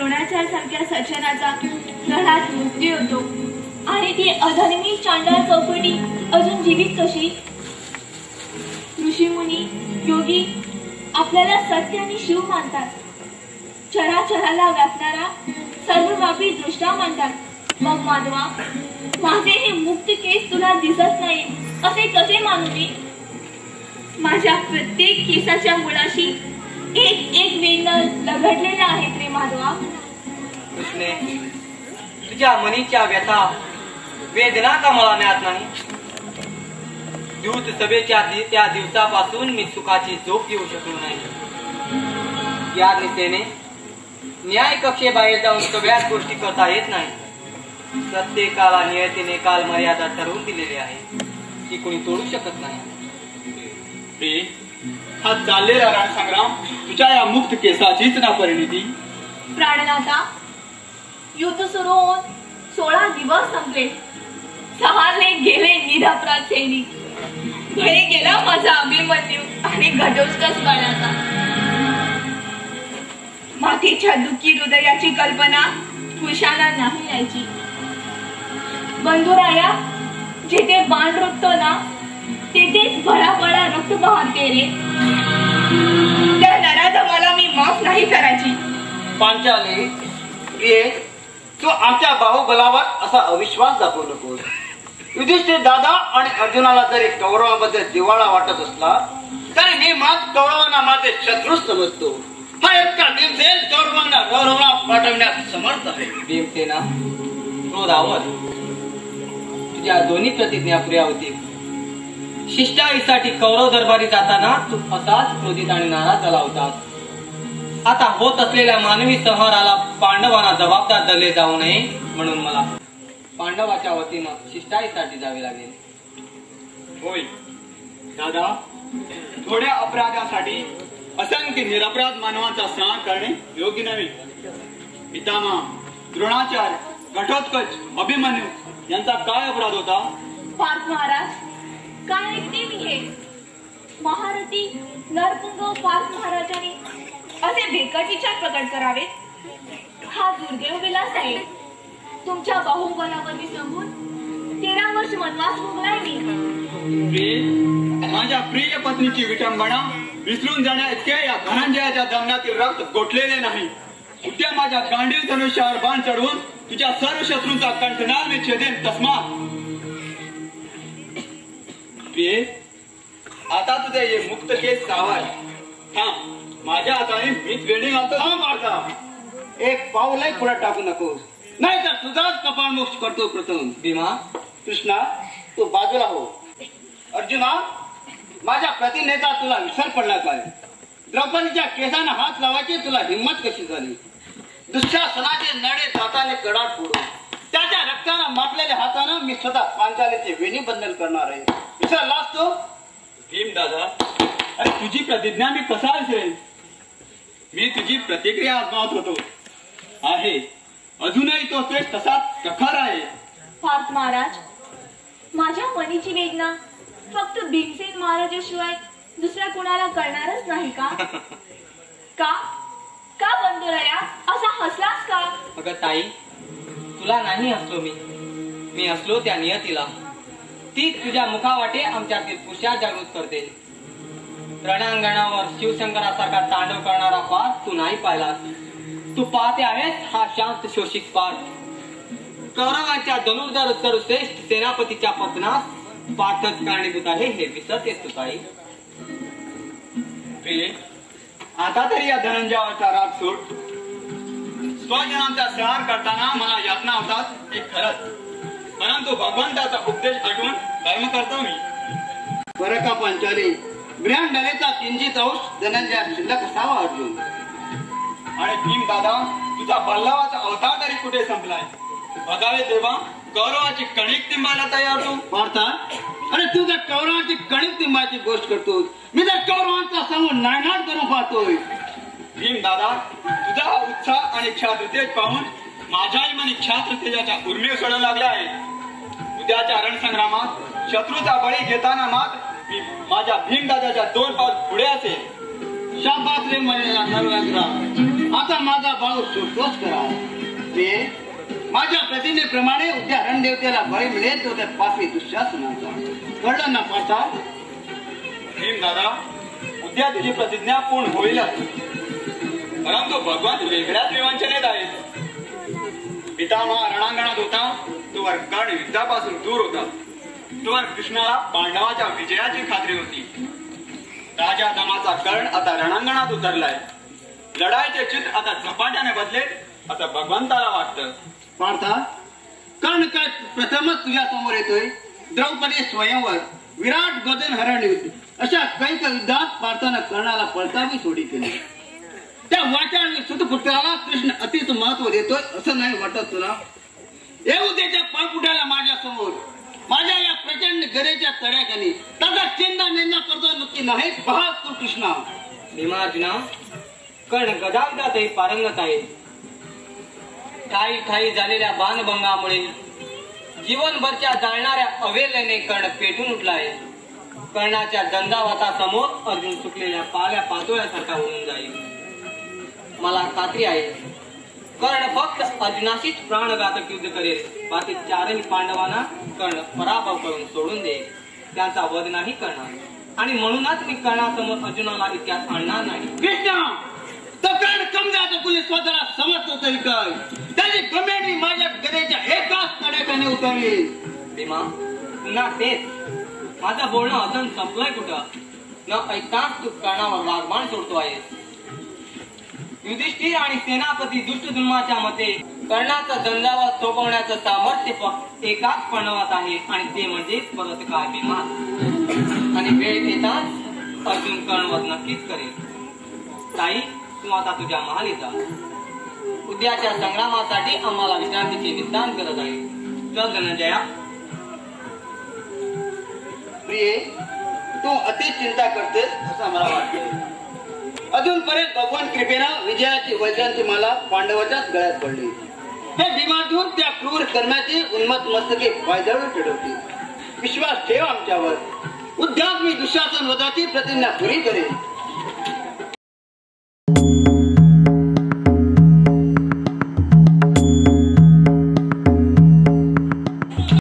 द्रोणाचार्य सारख्या सज्जनाचा धडात मृत्यू होतो आणि ती अधर्मी चांडाळ चौकटी अजून जीवित कशी? ऋषीमुनी योगी आपल्याला सत्य आणि शिव मानतात, चराचराला व्यापणारा सर्वव्यापी दृष्टा मानतात, मग माधवा माझे हे मुक्त केस तुला दिसत नाही असे कसे मानू मी? माझ्या प्रत्येक केसाच्या मुळाशी एक एक वेद लगडलेला आहे रे माधवा. कृष्णे, तुझ्या मनीच्या व्यथा वेदना का मला मिळत नाही? दूत सभेच्या त्या दिवसापासून मी सुखाची झोप घेऊ शकलो नाही. या दिशेने न्याय कक्षेबाहेर जाऊन सगळ्याच गोष्टी करता येत नाही. प्रत्येकाला नियतीने काल मर्यादा ठरवून दिलेली आहे, ती कोणी तोडू शकत नाही. हा चाललेला रणसंग्राम तुझ्या या मुक्त केसाचीच ना परिणिती? प्राणनाथा, युद्ध सुरू होऊन 16 दिवस संपले. सहारले गेले निरपराध सैनिक, बळी गेला माझा अभिमन्यू आणि घटोत्कच बाळाचा. मातेच्या दुःखी हृदयाची कल्पना पुरुषाला नाही यायची. बंधुराया, जिथे बाण रुततो ना तेथेच भळाभळा रक्त वाहते रे. त्या नराधमाला मी माफ नाही करायची. पांचाली प्रिये, तू आमच्या बाहुबलावर असा अविश्वास दाखवू नकोस. युधिष्ठिर दादा आणि अर्जुनाला जरी कौरवाबद्दल जिव्हाळा वाटत असला तरी मी मात्र कौरवांना माझे शत्रू समजतो. हा एकटा भीमसेन कौरवांना गौरवला पाठवण्यात समर्थ आहे. भीमसेना, क्रोधावर तुझ्या दोन्ही प्रतिज्ञा पुऱ्या होतील. शिष्टाईसाठी कौरव दरबारी जाताना तू असाच क्रोधित आणि नाराज झाला होतास. आता होत असलेल्या मानवी संहाराला पांडवांना जबाबदार धरले जाऊ नये म्हणून मला पांडवाच्या वतीनं शिष्टाईसाठी जावे लागेल. होय दादा, थोड्या अपराधासाठी असंख्य निरपराध मानवांचा स्नान करणे योग्य नव्हे. पितामह, द्रोणाचार्य, घटोत्कच, अभिमन्यू यांचा काय अपराध होता? पार्थ महाराज, काय ऐकते मी हे? महारथी नरपुंग पार्थ महाराजांनी असे भेकटीच्या प्रकट करावेत? हा दुर्दैव विलास आहे. तुमच्या बाहुबलावर विसंबून 13 वर्ष वनवास भोगलाय मी. माझ्या प्रिय पत्नीची विटंबना विसरून जाण्या इतके या धनंजयाच्या दमनातील रक्त गोठलेले नाही. उद्या माझ्या गांडीव धनुष्यावर बाण चढवून तुझ्या सर्व शत्रूंचा कंठनाळ मी छेदेन. तस्मात प्रिये, आता तुझे हे मुक्त केस सावाय. हा, माझ्या हाताने मीच वेणी घालतो. हा मार्गा, एक पाऊलही पुढे टाकू नकोस, नाही तर तुझाच कपाळमोक्ष करतो. प्रथम भीमा, कृष्णा, तू बाजूला हो. अर्जुना, माझ्या प्रतिनेता तुला विसर पडला काय? द्रौपदीच्या केसांना हात लावायची तुला हिंमत कशी झाली? दुःशासनाचे नडे दाताने कडाट फोडून त्याच्या रक्ताने माटलेल्या हाताने मी स्वतः पांचालीचे वेणी बंधन करणार आहे. विसरलास तो? भीम दादा, अरे तुझी प्रतिज्ञा मी कसा विसरेन? मी तुझी प्रतिक्रिया आजमावत होतो. आहे अजूनही तो तेच तसाच प्रखर आहे. पार्थ महाराज, माझ्या मनीची वेदना फक्त भीमसेन महाराजाशिवाय दुसऱ्या कोणाला कळणारच नाही का? का का बंधुराया असा हसलास का? अगं ताई, तुला नाही हसलो मी हसलो त्या नियतीला. ती तुझ्या मुखावाटे आमच्यातील पुरुषा जागृत करते. रणांगणावर शिवशंकरासारखा तांडव करणारा पार्थ तू नाही पाहिलास. तू पाहते आहेस हा शांत शोषित पार्थ. कौरवांच्या धनुर्धर सर्वश्रेष्ठ सेनापतीच्या पतनास पार्थच कारणीभूत आहे हे विसरतेस तू ताई. आता तरी या धनंजयावरचा राग सोड. स्वजनांचा संहार करताना मला यातना होतात हे खरंच, परंतु भगवंताचा उपदेश ऐकून कर्म करतो मी. बरं का पांचाली, ब्रह्मंडाचा किंचित अंश धनंजया शिल्लक असावा. अर्जुन आणि भीम दादा, तुझा बल्लावाचा अवतार तरी कुठे संपलाय? बघावे तेव्हा कौरवाची कणिक तिंबायला तयार तू. पार्था, अरे तू जर कौरवांची कणिक तिंबाची गोष्ट करतोस, मी जर कौरवांचा समूह नायनाट करून पाहतोय. भीम दादा, तुझा हा उत्साह आणि क्षात्रतेज पाहून माझ्याही मनी क्षात्रतेजाच्या उर्मी उसळू लागल्या आहेत. उद्याच्या रणसंग्रामात शत्रूचा बळी घेताना मात्र मी माझ्या भीमदादाच्या 2 पाऊल पुढे असेल. शाबास रे माझ्या नरव्याग्रा. आता माझा भाऊ सुटतोच करा. ते माझ्या प्रतिज्ञेप्रमाणे उद्या रणदेवतेला बळी मिळेल तो त्या पापी दुःशासनाचा. कळलं ना पार्था? भीम दादा, उद्या तुझी प्रतिज्ञा पूर्ण होईलच, परंतु भगवान वेगळ्याच विवंचनेत आहेत. पितामह रणांगणात होता तोवर कर्ण युद्धापासून दूर होता. तोवर कृष्णाला पांडवाच्या विजयाची खात्री होती. राजा दमाचा कर्ण आता रणांगणात उतरलाय. लढाईचे चित्र आता झपाट्याने बदलेल असं भगवंताला वाटतं. पार्था, कर्ण काय प्रथमच तुझ्या समोर येतोय. द्रौपदी स्वयंवर, विराट गदन हरण युद्ध अशा कैक युद्धात पार्थानं कर्णाला पळतावी सोडी केली. त्या वाट्याने सुतपुत्राला कृष्ण अतिच महत्व देतोय असं नाही वाटत तुला? येऊ दे त्या पाळपुट्याला माझ्या समोर. माझ्या या प्रचंड गरेच्या तड्याखाली त्याचा चेंदा नेंदा करतो नक्की नाही. पहा तू कृष्णा. भीमार्जुना, कर्ण गदागदातही पारंगत आहे. ठाई ठाई झालेल्या बाणभंगामुळे जीवनभरच्या जाळणाऱ्या अवेलेने कर्ण पेटून उठला आहे. कर्णाच्या झंझावातासमोर अर्जुन सुकलेल्या पाल्या पातोळ्यासारखा होऊन जाईल. मला खात्री आहे कर्ण फक्त अर्जुनाशीच प्राणघातक युद्ध करेल. बाकी चारही पांडवांना कर्ण पराभव करून सोडून देईल. त्यांचा वध नाही करणार आणि म्हणूनच मी कर्णासमोर अर्जुनाला इतिहास आणणार नाही. कृष्णा, तो कर्ण कमजाचा कुणी स्वतःला समजतो तरी काय? त्याची कमेंडी माझ्या गदेच्या एकाच तड्याखाने उतरली. भीमा, पुन्हा तेच. माझं बोलणं अजून संपलंय कुठं? न ऐकताच तू कर्णावर वाघबाण सोडतो आहेस. युधिष्ठिर आणि सेनापती दुष्टदुम्नाच्या मते कर्णाचा झंझावात थोपवण्याचं सामर्थ्य फक्त एकाच पांडवात आहे आणि ते म्हणजे परत काय भीमा. आणि वेळ येताच अर्जुन कर्णवध नक्कीच करेल. ताई, तू आता तुझ्या महाली जा. उद्याच्या संग्रामासाठी आम्हाला विश्रांतीची निदान गरज आहे. चल धनंजया. प्रिये, तू अति चिंता करतेस असं मला वाटतं. अजूनपर्यंत भगवान कृपेनं विजयाची वैजयंती मला पांडवाच्याच गळ्यात पडली. हे भीमार्जुन त्या क्रूर कर्माची उन्मत्त मस्तके पायदळून चढवते. विश्वास ठेव आमच्यावर. उद्याच मी दुःशासन वधाची प्रतिज्ञा पुरी करेन.